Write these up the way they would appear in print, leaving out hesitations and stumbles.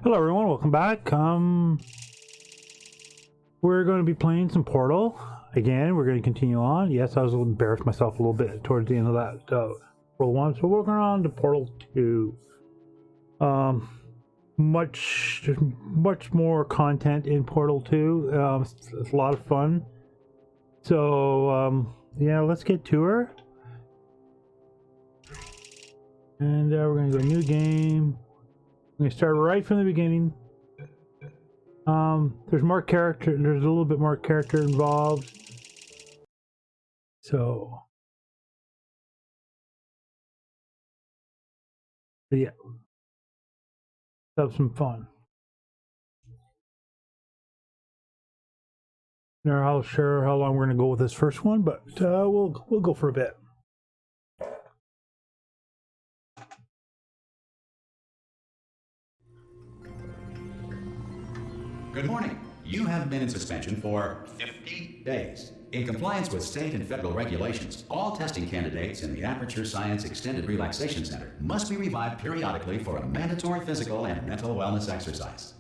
Hello everyone, welcome back. We're going to be playing some Portal. Again, we're going to continue on. Yes, I was embarrassed myself a little bit towards the end of that Portal 1. So we're going on to Portal 2. Much more content in Portal 2. It's a lot of fun. So, yeah, let's get to her. And we're going to go new game. I'm going to start right from the beginning. There's more character. There's a little bit more character involved. So, yeah, let's have some fun. Not sure how long we're going to go with this first one, but we'll go for a bit. Good morning. You have been in suspension for 50 days. In compliance with state and federal regulations, all testing candidates in the Aperture Science Extended Relaxation Center must be revived periodically for a mandatory physical and mental wellness exercise.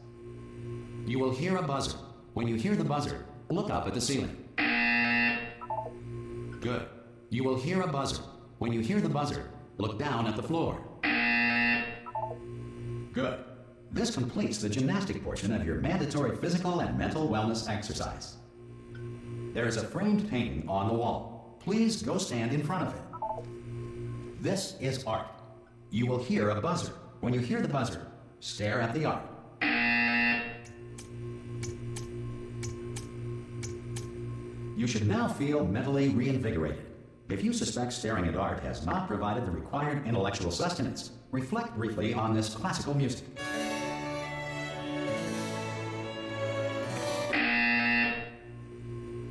You will hear a buzzer. When you hear the buzzer, look up at the ceiling. Good. You will hear a buzzer. When you hear the buzzer, look down at the floor. Good. This completes the gymnastic portion of your mandatory physical and mental wellness exercise. There is a framed painting on the wall. Please go stand in front of it. This is art. You will hear a buzzer. When you hear the buzzer, stare at the art. You should now feel mentally reinvigorated. If you suspect staring at art has not provided the required intellectual sustenance, reflect briefly on this classical music.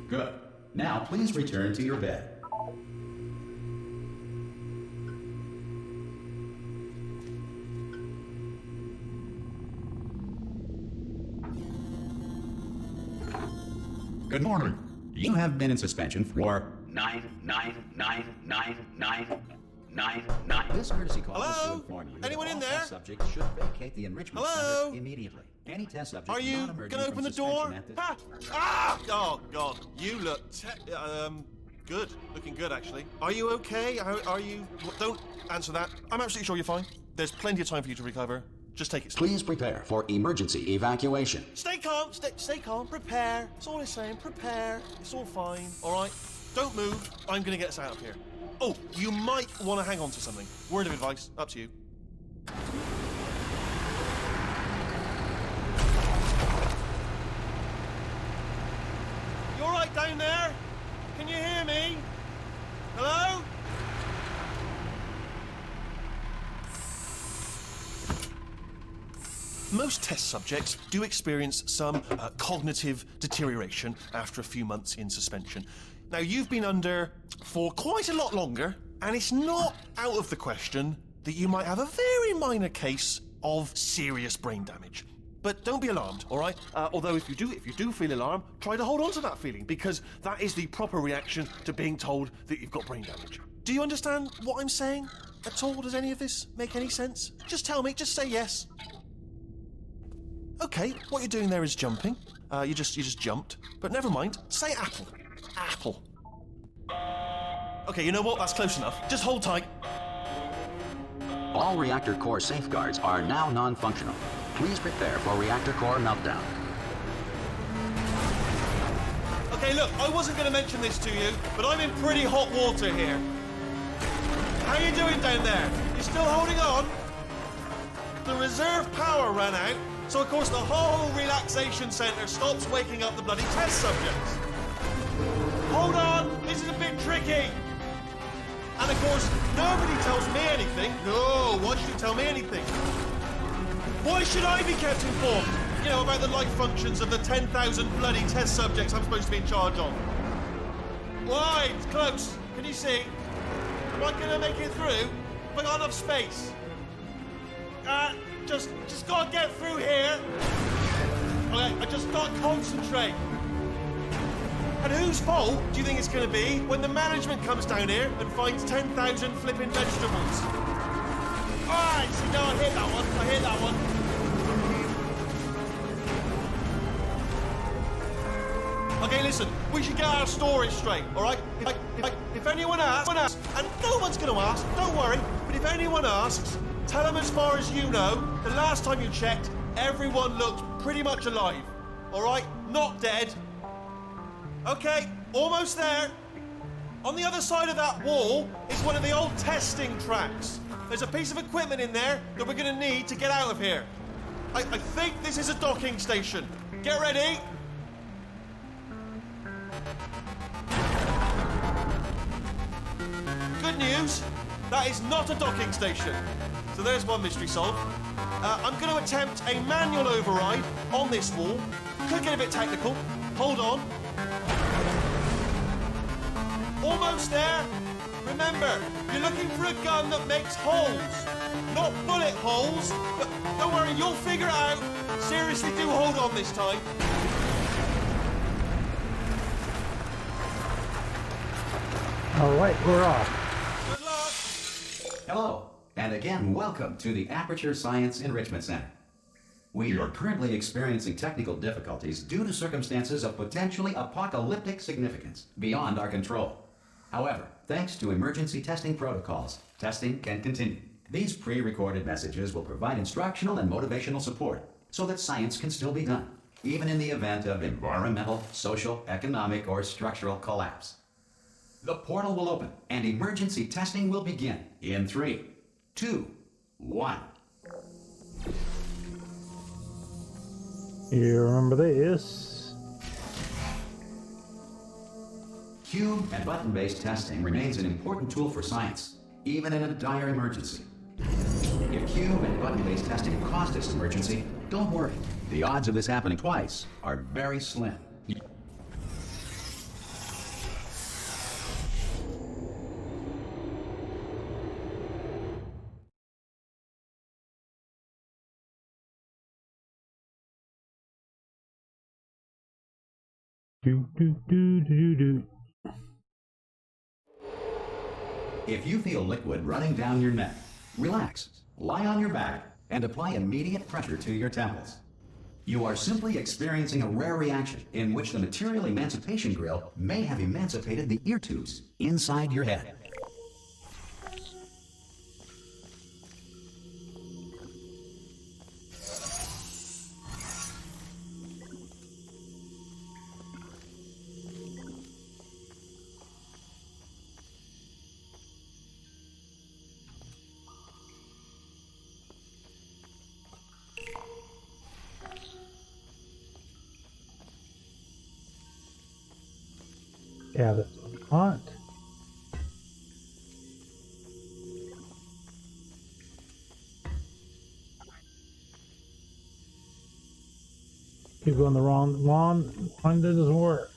Good. Now please return to your bed. Good morning. You have been in suspension for 9999999. This courtesy call is to inform you Anyone that in all there? test subjects should vacate the enrichment center immediately. Any test subject Are you not emerging gonna from open the door? suspension at this- Ha! Ah! Oh God, you look good. Looking good, actually. Are you okay? Are you? Don't answer that. I'm absolutely sure you're fine. There's plenty of time for you to recover. Just take it slow. Please prepare for emergency evacuation. Stay calm. Stay calm. Prepare. That's all I'm saying. Prepare. It's all fine. All right. Don't move. I'm gonna get us out of here. Oh, you might want to hang on to something. Word of advice. Up to you. You all right down there? Can you hear me? Hello? Most test subjects do experience some cognitive deterioration after a few months in suspension. Now, you've been under for quite a lot longer, and it's not out of the question that you might have a very minor case of serious brain damage. But don't be alarmed, all right? Although if you do feel alarmed, try to hold on to that feeling, because that is the proper reaction to being told that you've got brain damage. Do you understand what I'm saying at all? Does any of this make any sense? Just tell me, just say yes. Okay, what you're doing there is jumping. You just jumped. But never mind, say apple. Apple. Okay, you know what? That's close enough. Just hold tight. All reactor core safeguards are now non-functional. Please prepare for reactor core meltdown. Okay, look, I wasn't going to mention this to you, but I'm in pretty hot water here. How you doing down there? You still holding on? The reserve power ran out, so of course the whole relaxation centre stops waking up the bloody test subjects. Hold on, this is a bit tricky. And of course, nobody tells me anything. No, why should you tell me anything? Why should I be kept informed? You know, about the life functions of the 10,000 bloody test subjects I'm supposed to be in charge of. Why? It's close. Can you see? Am I gonna make it through? Have I got enough space? Just gotta get through here. Okay, I just gotta concentrate. And whose fault do you think it's gonna be when the management comes down here and finds 10,000 flipping vegetables? Alright, see, no, I hit that one. Okay, listen, we should get our story straight, all right? If anyone asks, and no one's going to ask, don't worry, but if anyone asks, tell them as far as you know, the last time you checked, everyone looked pretty much alive, all right? Not dead. Okay, almost there. On the other side of that wall is one of the old testing tracks. There's a piece of equipment in there that we're going to need to get out of here. I think this is a docking station. Get ready. Good news, that is not a docking station. So there's one mystery solved. I'm going to attempt a manual override on this wall. Could get a bit technical. Hold on. Almost there. Remember, you're looking for a gun that makes holes. Not bullet holes, but don't worry, you'll figure it out. Seriously, do hold on this time. All right, we're off. Good luck. Hello, and again, welcome to the Aperture Science Enrichment Center. We are currently experiencing technical difficulties due to circumstances of potentially apocalyptic significance beyond our control. However, thanks to emergency testing protocols, testing can continue. These pre-recorded messages will provide instructional and motivational support so that science can still be done, even in the event of environmental, social, economic, or structural collapse. The portal will open and emergency testing will begin in 3, 2, 1. You remember this? Cube and button-based testing remains an important tool for science, even in a dire emergency. If cube and button-based testing caused this emergency, don't worry. The odds of this happening twice are very slim. Do. If you feel liquid running down your neck, relax, lie on your back, and apply immediate pressure to your temples. You are simply experiencing a rare reaction in which the material emancipation grill may have emancipated the ear tubes inside your head. Yeah, that's what we want. Keep going the wrong one. One doesn't work.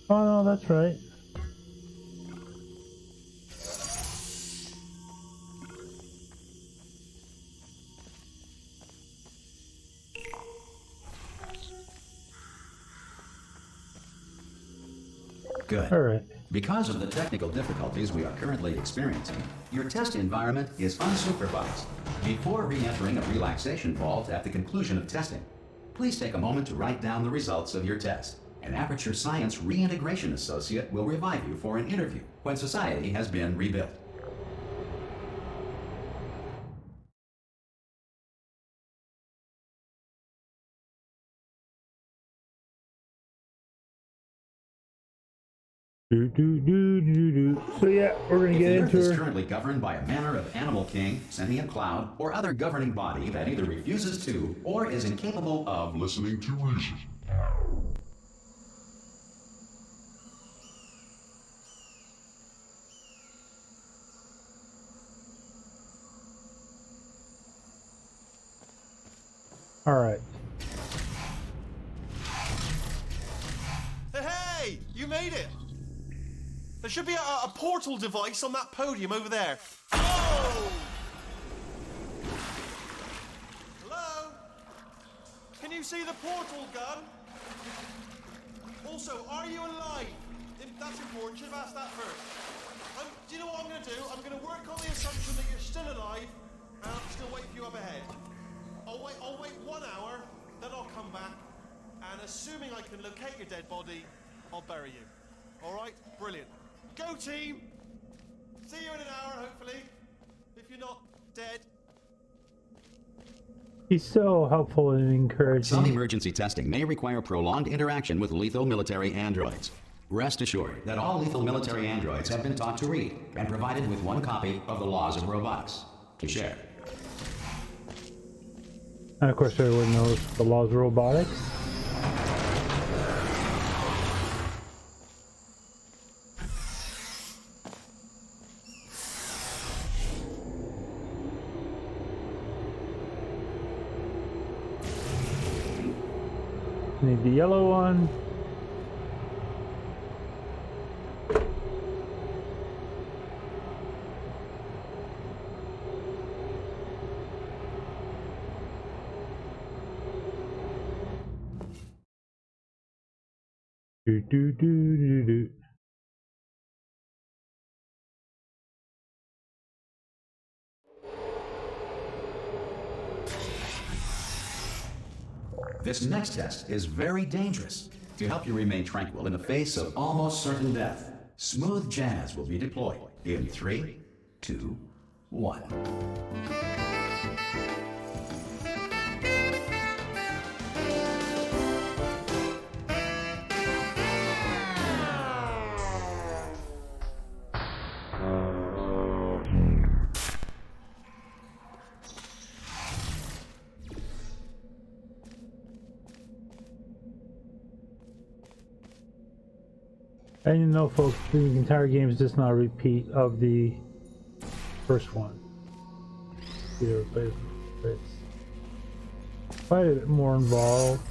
Oh no, that's right. Good. All right. Because of the technical difficulties we are currently experiencing, your test environment is unsupervised. Before re-entering a relaxation vault at the conclusion of testing, please take a moment to write down the results of your test. An Aperture Science Reintegration Associate will revive you for an interview when society has been rebuilt. Do. So yeah, we're gonna If get the Earth into is her. currently governed by a manner of animal king, sentient cloud, or other governing body that either refuses to or is incapable of listening to reason. All right. Hey, you made it. There should be a portal device on that podium over there. Oh! Hello? Can you see the portal gun? Also, are you alive? That's important. Should have asked that first. do you know what I'm going to do? I'm going to work on the assumption that you're still alive, and I'll still wait for you up ahead. I'll wait 1 hour, then I'll come back, and assuming I can locate your dead body, I'll bury you. All right? Brilliant. Go team! See you in an hour, hopefully. If you're not dead. He's so helpful and Some encouraging. emergency testing may require prolonged interaction with lethal military androids. Rest assured that all lethal military androids have been taught to read and provided with 1 copy of the Laws of Robotics to share. And of course, everyone knows the laws of robotics. Need the yellow one. Do do do do do. This next test is very dangerous. To help you remain tranquil in the face of almost certain death, smooth jazz will be deployed in 3, 2, 1. And you know, folks, the entire game is just not a repeat of the first one. Either, but it's quite a bit more involved.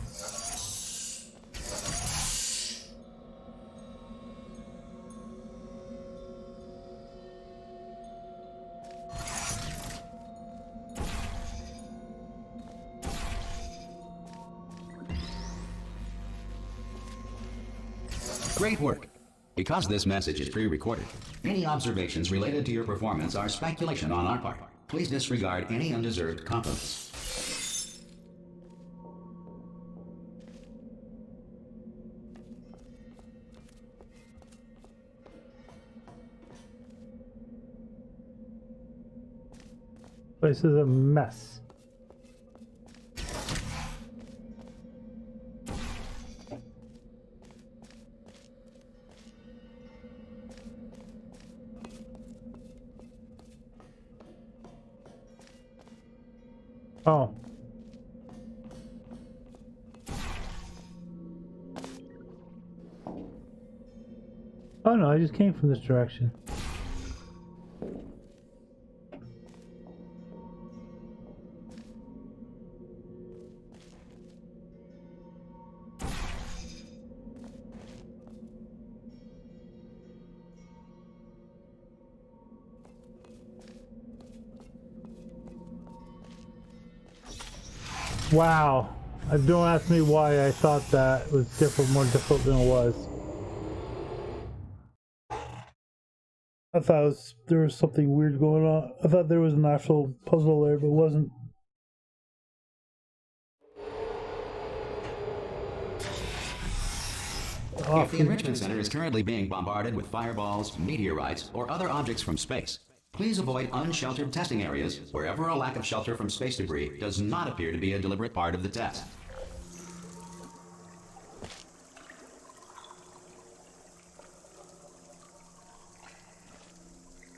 Great work. Because this message is pre-recorded, any observations related to your performance are speculation on our part. Please disregard any undeserved compliments. This is a mess. Oh. Oh no, I just came from this direction. Wow. Don't ask me why I thought that was more difficult than it was. I thought there was something weird going on. I thought there was an actual puzzle there, but it wasn't. If the Enrichment Center is currently being bombarded with fireballs, meteorites, or other objects from space, please avoid unsheltered testing areas wherever a lack of shelter from space debris does not appear to be a deliberate part of the test.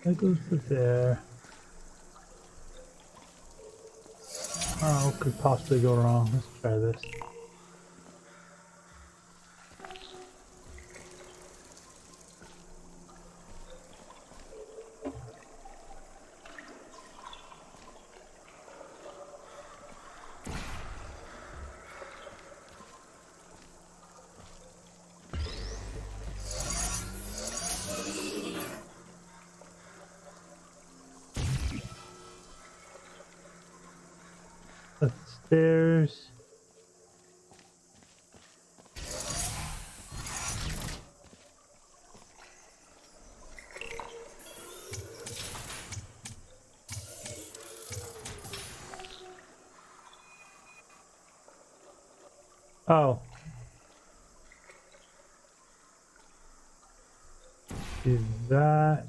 That goes to there. Oh, what could possibly go wrong? Let's try this. Upstairs. Oh. Is that...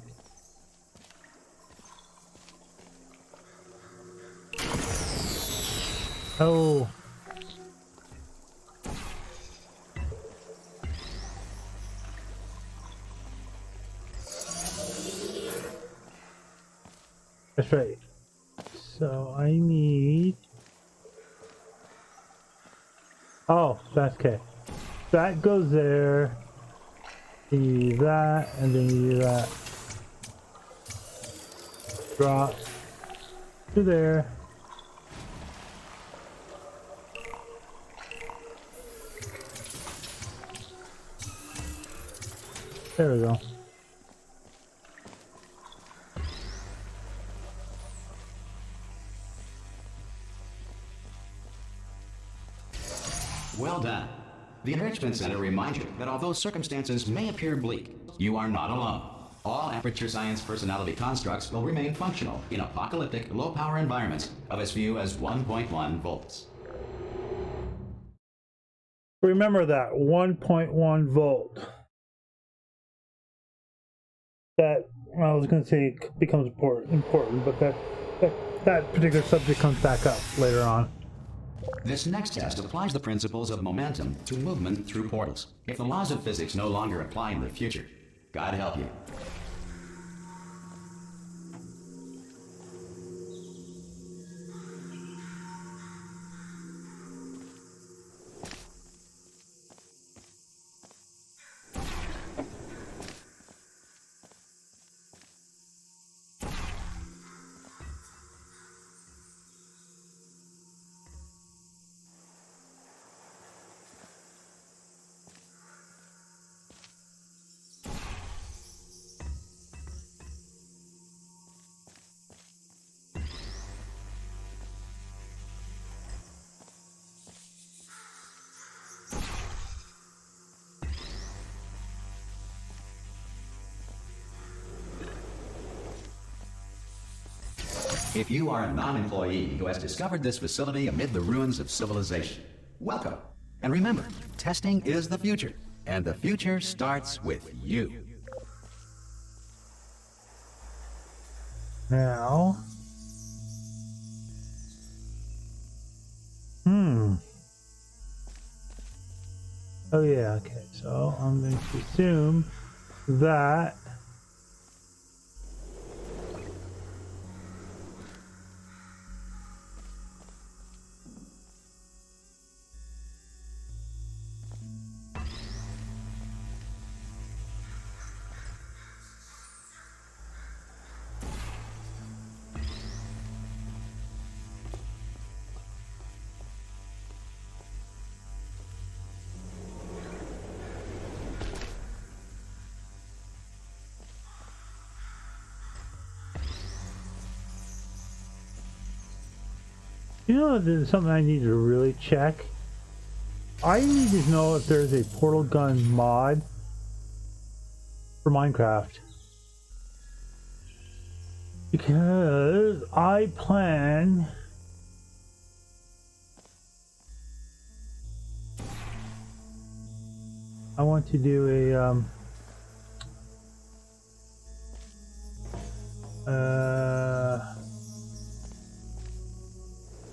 Oh. That's right. So I need... Oh, that's okay. That goes there. Then you do that, and then you do that. Drop to there. There we go. Well done. The Enrichment Center reminds you that although circumstances may appear bleak, you are not alone. All Aperture Science personality constructs will remain functional in apocalyptic, low-power environments of as few as 1.1 volts. Remember that 1.1 volt. That I was going to say becomes important, but that particular subject comes back up later on. This next test applies the principles of momentum to movement through portals. If the laws of physics no longer apply in the future, God help you. If you are a non-employee who has discovered this facility amid the ruins of civilization, welcome. And remember, testing is the future, and the future starts with you. Now... Oh yeah, okay, so I'm going to assume that... You know, there's something I need to really check. I need to know if there's a portal gun mod for Minecraft. Because I plan... I want to do a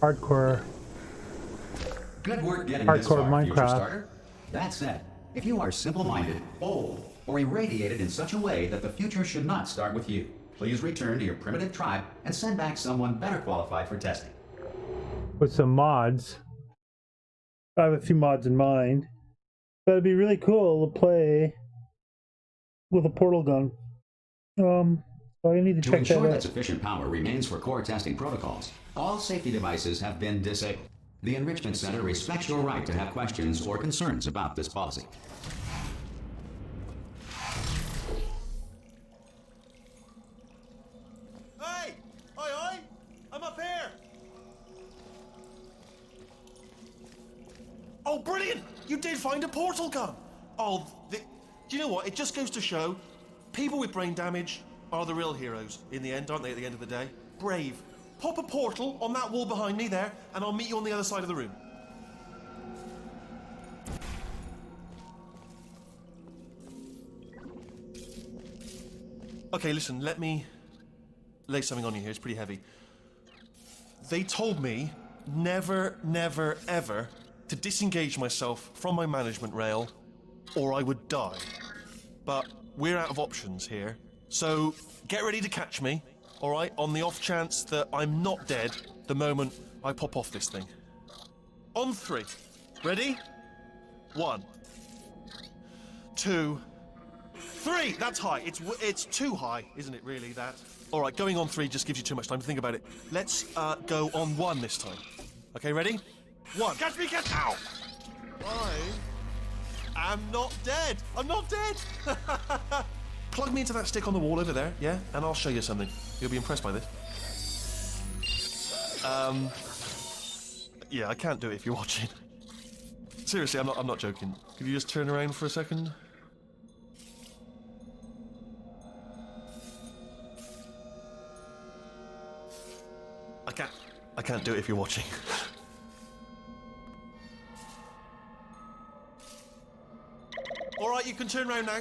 hardcore Good work getting Hardcore this far, Minecraft. future starter. That said, if you are simple-minded, old, or irradiated in such a way that the future should not start with you, please return to your primitive tribe and send back someone better qualified for testing. with some mods. I have a few mods in mind. But it'd be really cool to play with a portal gun. So I need to To check ensure that that out. sufficient power remains for core testing protocols, all safety devices have been disabled. The Enrichment Center respects your right to have questions or concerns about this policy. Hey! Oi, oi! I'm up here! Oh, brilliant! You did find a portal gun! Oh, do you know what? It just goes to show, people with brain damage are the real heroes in the end, aren't they, at the end of the day? Brave. Pop a portal on that wall behind me there, and I'll meet you on the other side of the room. Okay, listen, let me lay something on you here. It's pretty heavy. They told me never, never, ever to disengage myself from my management rail or I would die. But we're out of options here. So get ready to catch me, all right, on the off chance that I'm not dead the moment I pop off this thing. On 3. Ready? 1, 2, 3. That's high. It's too high, isn't it, really, that? All right, going on 3 just gives you too much time to think about it. Let's go on 1 this time. Okay, ready? 1. Catch me, catch... Ow! I am not dead. I'm not dead. Plug me into that stick on the wall over there, yeah? And I'll show you something. You'll be impressed by this. Yeah, I can't do it if you're watching. Seriously, I'm not joking. Could you just turn around for a second? I can't do it if you're watching. All right, you can turn around now.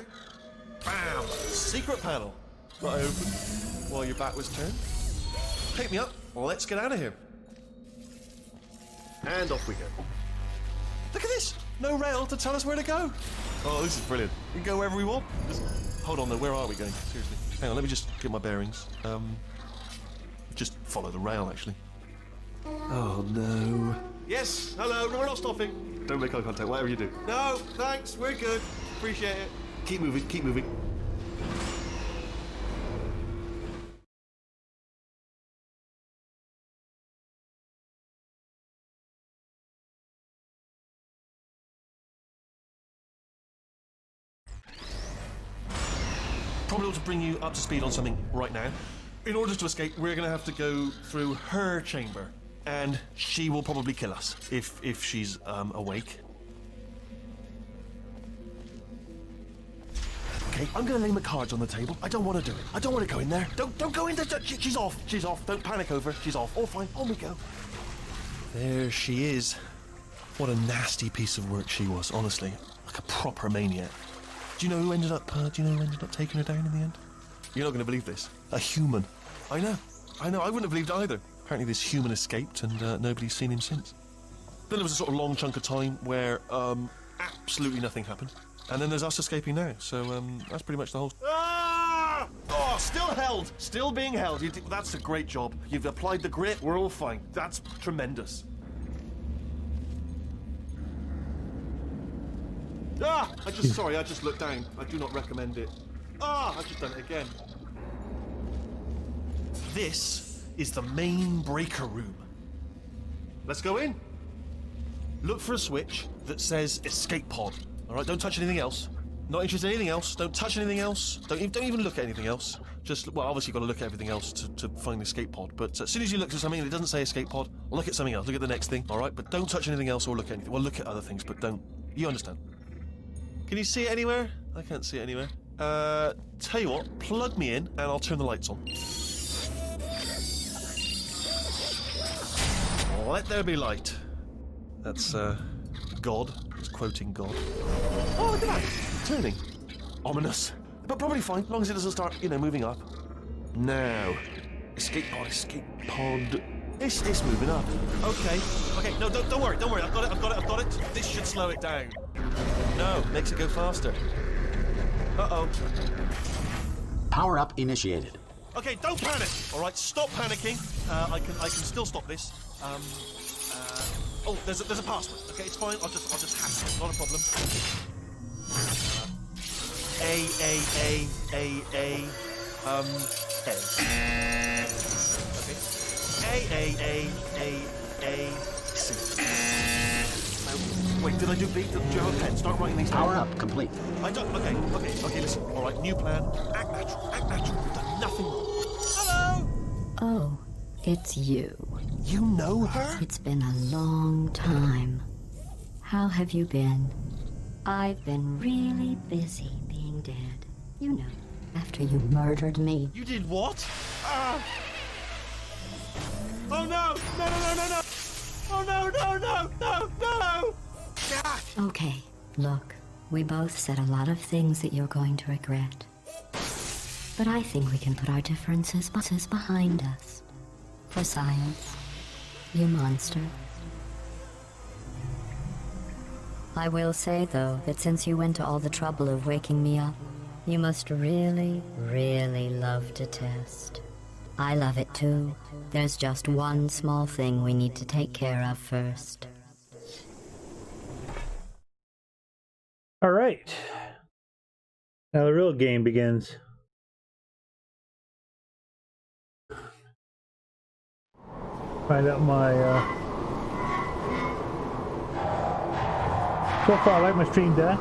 Bam! Secret panel. That I opened while your back was turned. Pick me up. Let's get out of here. And off we go. Look at this! No rail to tell us where to go. Oh, this is brilliant. We can go wherever we want. Hold on though, where are we going? Seriously. Hang on, let me just get my bearings. Just follow the rail, actually. Oh no. Yes, hello, no, we're not stopping. Don't make eye contact, whatever you do. No, thanks, we're good. Appreciate it. Keep moving, keep moving. Probably ought to bring you up to speed on something right now. In order to escape, we're going to have to go through her chamber, and she will probably kill us if she's awake. Okay, I'm going to lay my cards on the table. I don't want to do it. I don't want to go in there. Don't go in there. She's off. She's off. Don't panic over. She's off. All fine. On we go. There she is. What a nasty piece of work she was. Honestly, like a proper maniac. Do you know who ended up taking her down in the end? You're not going to believe this. A human. I know. I wouldn't have believed either. Apparently this human escaped and nobody's seen him since. Then there was a sort of long chunk of time where absolutely nothing happened. And then there's us escaping now. So that's pretty much the whole... Ah! Oh, still held. Still being held. That's a great job. You've applied the grit. We're all fine. That's tremendous. Ah! I just looked down. I do not recommend it. Ah! I've just done it again. This is the main breaker room. Let's go in. Look for a switch that says escape pod. All right, don't touch anything else. Not interested in anything else. Don't touch anything else. Don't even look at anything else. Just, well, obviously you've got to look at everything else to find the escape pod. But as soon as you look at something and it doesn't say escape pod, look at something else. Look at the next thing, all right? But don't touch anything else or look at anything. Well, look at other things, but don't. You understand? Can you see it anywhere? I can't see it anywhere. Tell you what, plug me in and I'll turn the lights on. Let there be light. That's, God. It's quoting God. Oh, look at that! Turning. Ominous. But probably fine, as long as it doesn't start, moving up. Now. Escape pod. It's moving up. Okay. No, don't worry. I've got it. This should slow it down. No, makes it go faster. Uh-oh. Power up initiated. Okay, don't panic. All right, stop panicking. I can still stop this. Oh, there's a password. Okay, it's fine. I'll just hack it. Not a problem. A. Okay. A. C. Wait, did I do B? Do you have a pen? Start writing these down. Power up complete. I don't. Okay. Listen. All right, new plan. Act natural. We've done nothing wrong. Hello. Oh, it's you. You know her? It's been a long time. How have you been? I've been really busy being dead. You know, after you murdered me. You did what? Oh no! No! Oh no! God. Okay, look, we both said a lot of things that you're going to regret. but I think we can put our differences behind us. For science, you monster. I will say, though, that since you went to all the trouble of waking me up, you must really, really love to test. I love it too. There's just one small thing we need to take care of first. All right. Now the real game begins. Find out my so far I like my Stream Deck.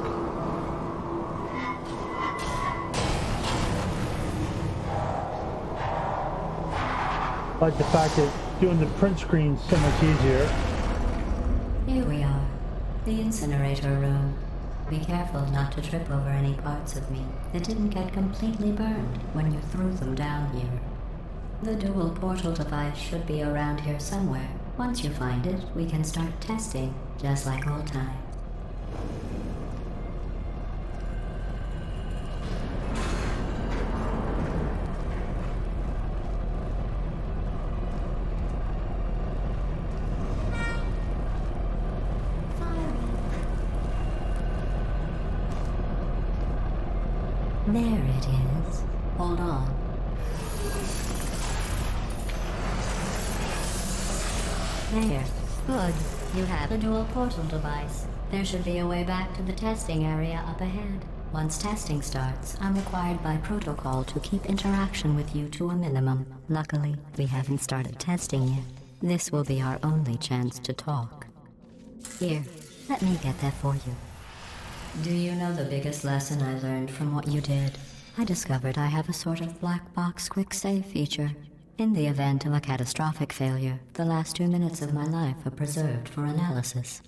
I like the fact that doing the print screen's so much easier. Here we are, the incinerator room. Be careful not to trip over any parts of me that didn't get completely burned when you threw them down here. The dual portal device should be around here somewhere. Once you find it, we can start testing, just like old times. There it is. Hold on. There. Good. You have a dual portal device. There should be a way back to the testing area up ahead. Once testing starts, I'm required by protocol to keep interaction with you to a minimum. Luckily, we haven't started testing yet. This will be our only chance to talk. Here, let me get that for you. Do you know the biggest lesson I learned from what you did? I discovered I have a sort of black box quick save feature. In the event of a catastrophic failure, the last 2 minutes of my life are preserved for analysis.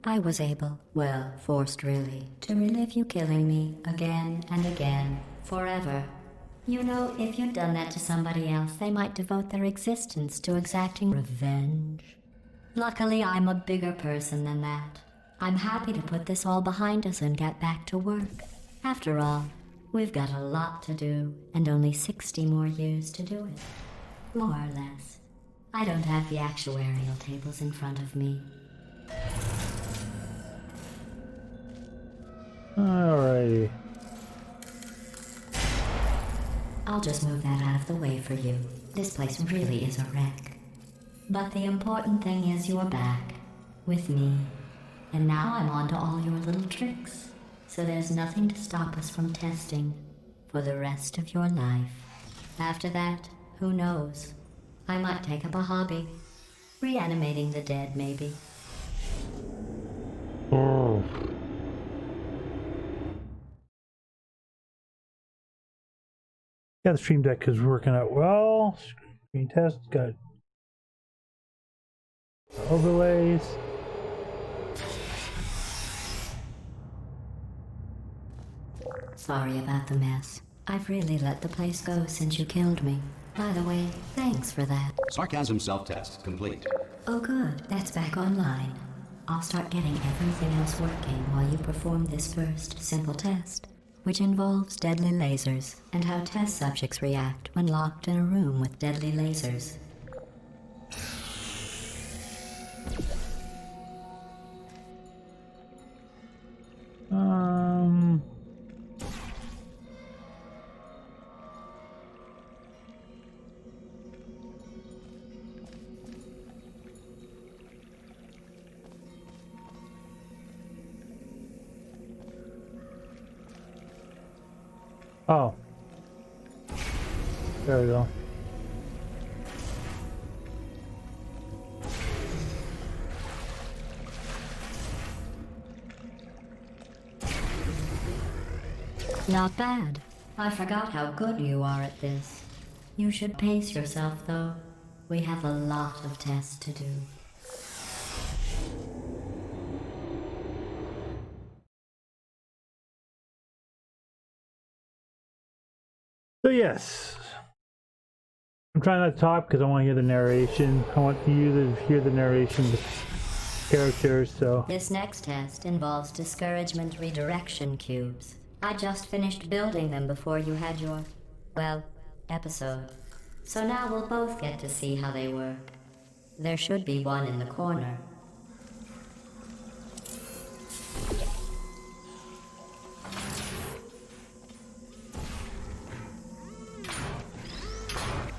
I was able, well, forced really, to relive you killing me again and again, forever. You know, if you'd done that to somebody else, they might devote their existence to exacting revenge. Luckily, I'm a bigger person than that. I'm happy to put this all behind us and get back to work. After all, we've got a lot to do, and only 60 more years to do it. More or less. I don't have the actuarial tables in front of me. Alrighty. I'll just move that out of the way for you. This place really is a wreck. But the important thing is you're back. With me. And now I'm on to all your little tricks. So there's nothing to stop us from testing. For the rest of your life. After that, who knows? I might take up a hobby. Reanimating the dead, maybe. Oh. Yeah, the Stream Deck is working out well. Screen test got overlays. Sorry about the mess. I've really let the place go since you killed me. By the way, thanks for that. Sarcasm self-test complete. Oh good, that's back online. I'll start getting everything else working while you perform this first simple test, which involves deadly lasers and how test subjects react when locked in a room with deadly lasers. Oh. There we go. Not bad. I forgot how good you are at this. You should pace yourself, though. We have a lot of tests to do. So yes, I'm trying not to talk because I want to hear the narration. I want you to hear the narration of the characters, so... This next test involves discouragement redirection cubes. I just finished building them before you had your Well, episode. So now we'll both get to see how they work. There should be one in the corner.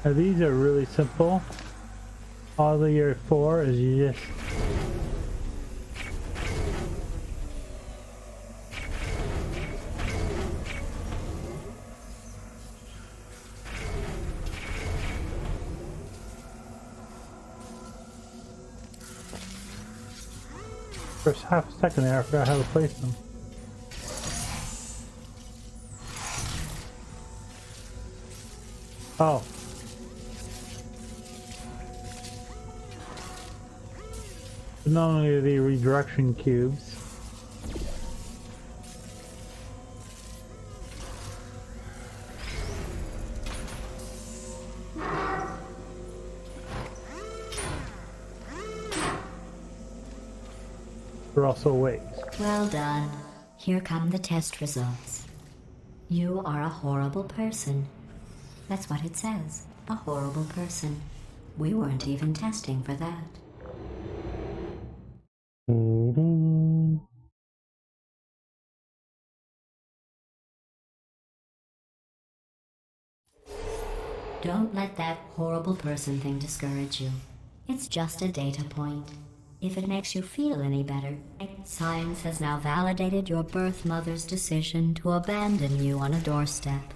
Now these are really simple. All the year 4 is you just first half a second there I forgot how to place them. Oh. Not only are they redirection cubes. They're also weights. Well done. Here come the test results. You are a horrible person. That's what it says. A horrible person. We weren't even testing for that. Don't let that horrible person thing discourage you. It's just a data point. If it makes you feel any better, science has now validated your birth mother's decision to abandon you on a doorstep.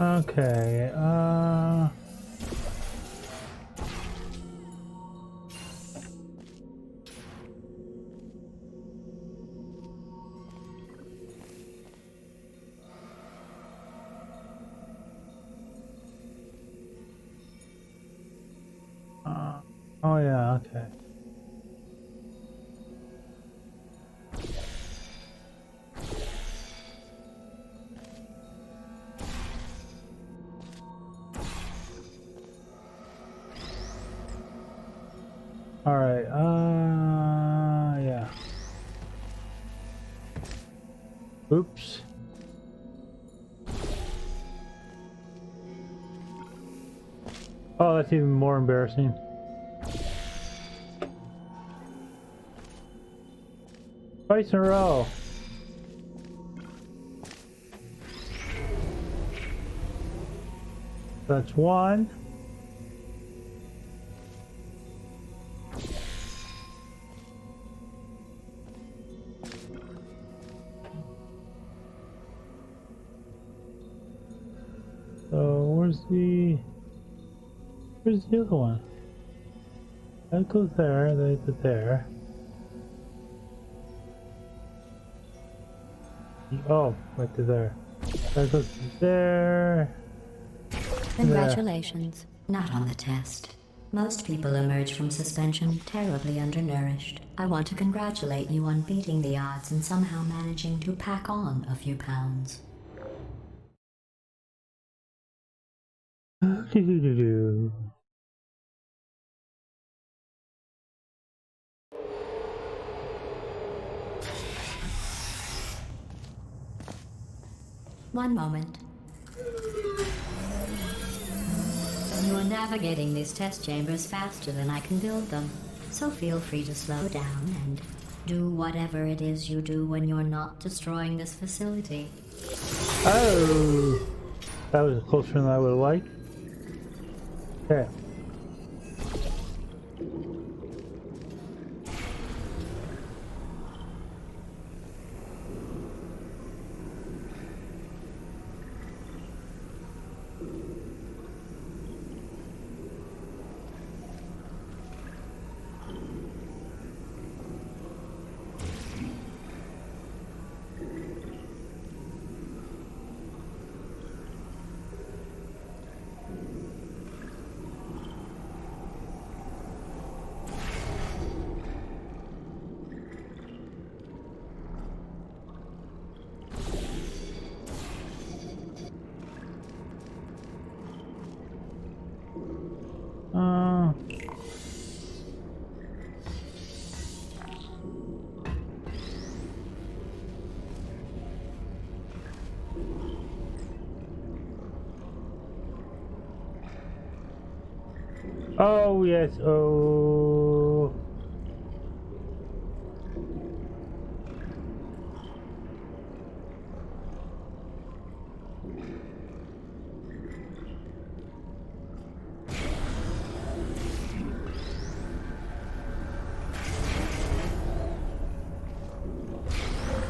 Okay, oh yeah, okay. All right, yeah. Oops. Oh, that's even more embarrassing. Twice in a row. That's one. So where's the other one? That goes there, that goes there. Oh, right to there. That goes to there. Congratulations. Not on the test. Most people emerge from suspension terribly undernourished. I want to congratulate you on beating the odds and somehow managing to pack on a few pounds. One moment. You are navigating these test chambers faster than I can build them, so feel free to slow down and do whatever it is you do when you're not destroying this facility. Oh, that was closer than I would have liked. Okay. Oh, yes. Oh.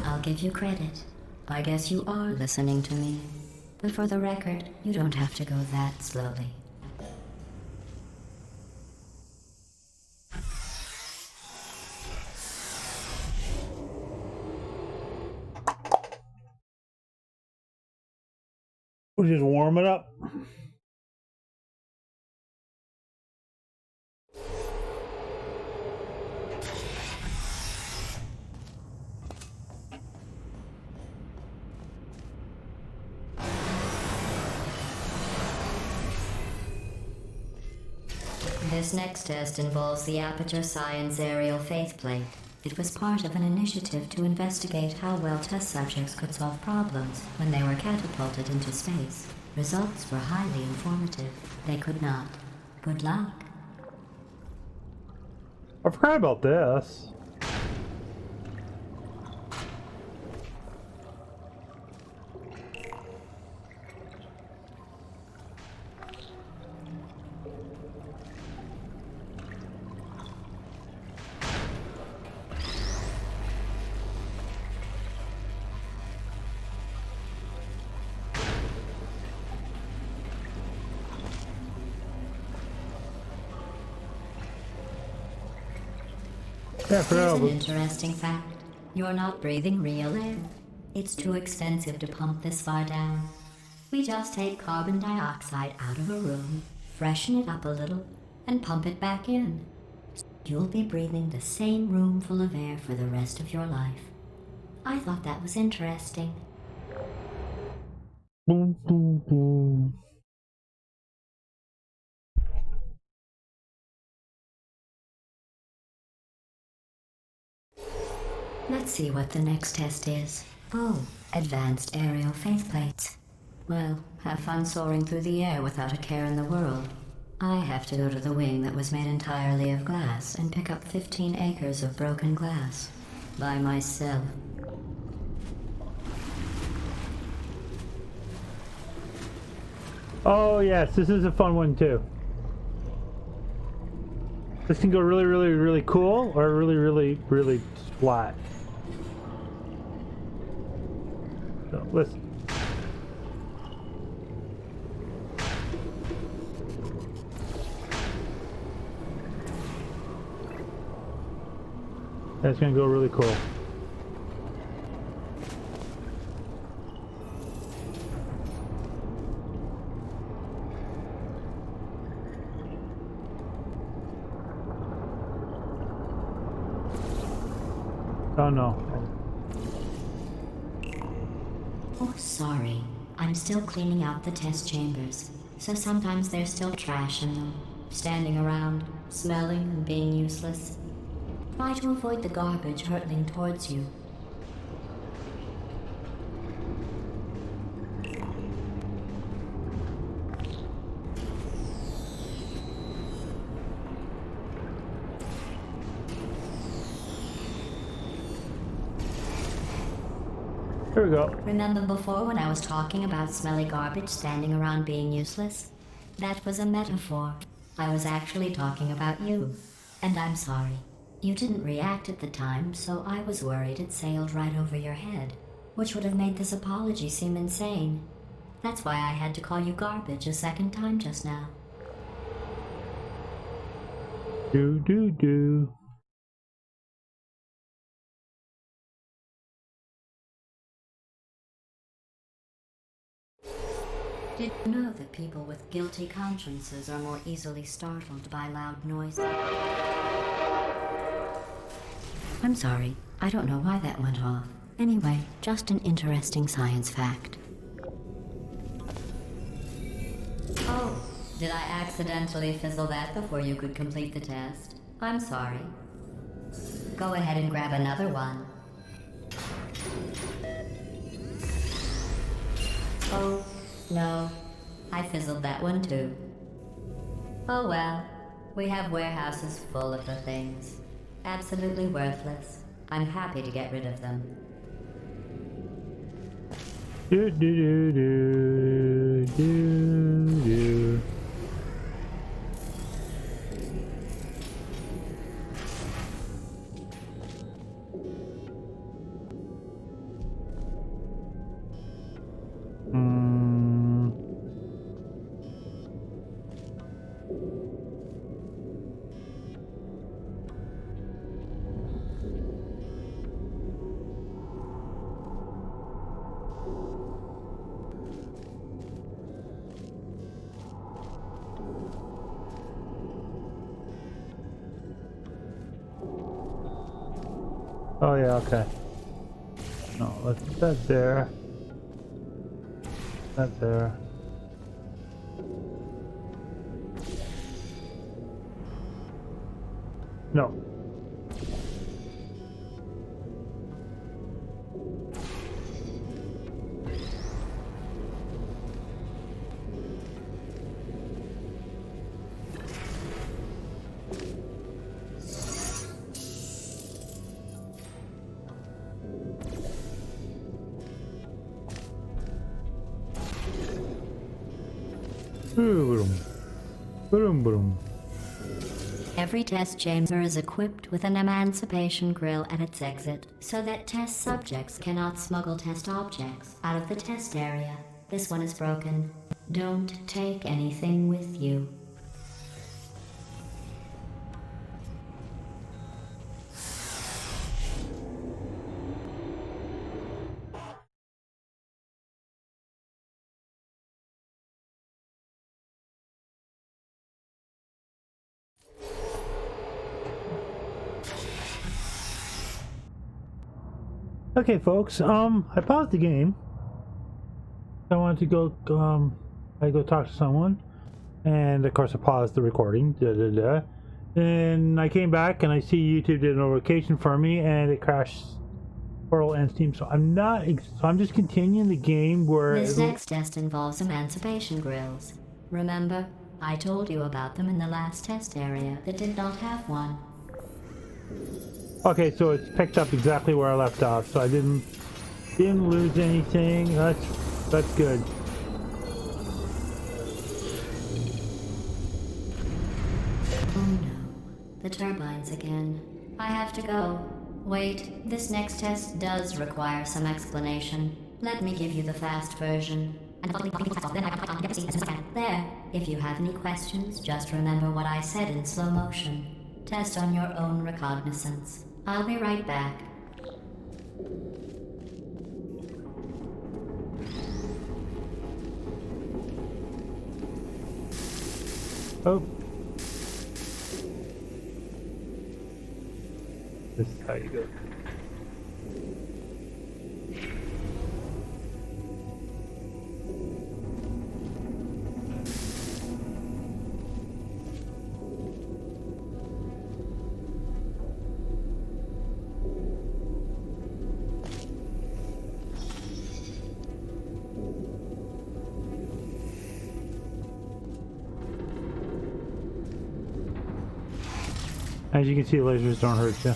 I'll give you credit. I guess you are listening to me. But for the record, you don't have to go that slowly. We'll just warm it up. This next test involves the Aperture Science Aerial Faceplate. It was part of an initiative to investigate how well test subjects could solve problems when they were catapulted into space. Results were highly informative. They could not. Good luck. I forgot about this. Yeah, I Here's forgot an about interesting fact. You're not breathing real air. It's too expensive to pump this far down. We just take carbon dioxide out of a room, freshen it up a little, and pump it back in. You'll be breathing the same room full of air for the rest of your life. I thought that was interesting. Boom, boom, boom. Let's see what the next test is. Oh, advanced aerial faceplates. Well, have fun soaring through the air without a care in the world. I have to go to the wing that was made entirely of glass and pick up 15 acres of broken glass. By myself. Oh, yes, this is a fun one too. This can go really, really, really cool or really, really, really flat. So, listen. That's gonna go really cool. Oh no. Oh, sorry. I'm still cleaning out the test chambers, so sometimes there's still trash in them, standing around, smelling and being useless. Try to avoid the garbage hurtling towards you. Here we go. Remember before when I was talking about smelly garbage standing around being useless? That was a metaphor. I was actually talking about you. And I'm sorry. You didn't react at the time, so I was worried it sailed right over your head, which would have made this apology seem insane. That's why I had to call you garbage a second time just now. Do, do, do. Did you know that people with guilty consciences are more easily startled by loud noises? I'm sorry. I don't know why that went off. Anyway, just an interesting science fact. Oh, did I accidentally fizzle that before you could complete the test? I'm sorry. Go ahead and grab another one. Oh, no. I fizzled that one too. Oh well, We have warehouses full of the things. Absolutely worthless. I'm happy to get rid of them. Do do do do do do. Oh yeah, okay. No, let's put that there. That there. No. Boom. Boom, boom. Every test chamber is equipped with an emancipation grill at its exit, so that test subjects cannot smuggle test objects out of the test area. This one is broken. Don't take anything with you. Okay, folks. I paused the game. I wanted to go. I go talk to someone, and of course I paused the recording. Then I came back and I see YouTube did a notification for me, and it crashed Portal and Steam. So I'm not. So I'm just continuing the game where. This next test involves emancipation grills. Remember, I told you about them in the last test area that did not have one. Okay, so it's picked up exactly where I left off, so I didn't lose anything. That's good. Oh no, the turbines again. I have to go. Wait, this next test does require some explanation. Let me give you the fast version. There, if you have any questions, just remember what I said in slow motion. Test on your own recognizance. I'll be right back. Oh. This is how you go. As you can see, lasers don't hurt you.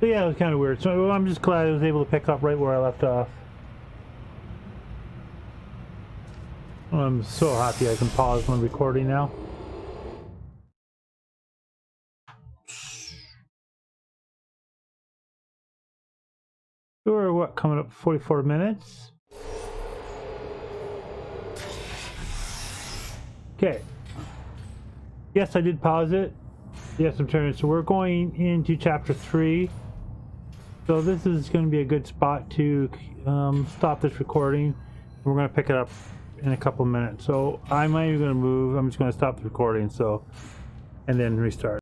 But yeah, it was kind of weird. So I'm just glad I was able to pick up right where I left off. I'm so happy I can pause my recording now. We're what, coming up 44 minutes? Okay. Yes, I did pause it. Yes, I'm turning. So we're going into chapter 3. So this is going to be a good spot to stop this recording. We're going to pick it up in a couple minutes. So I'm not even going to move. I'm just going to stop the recording. So, and then restart.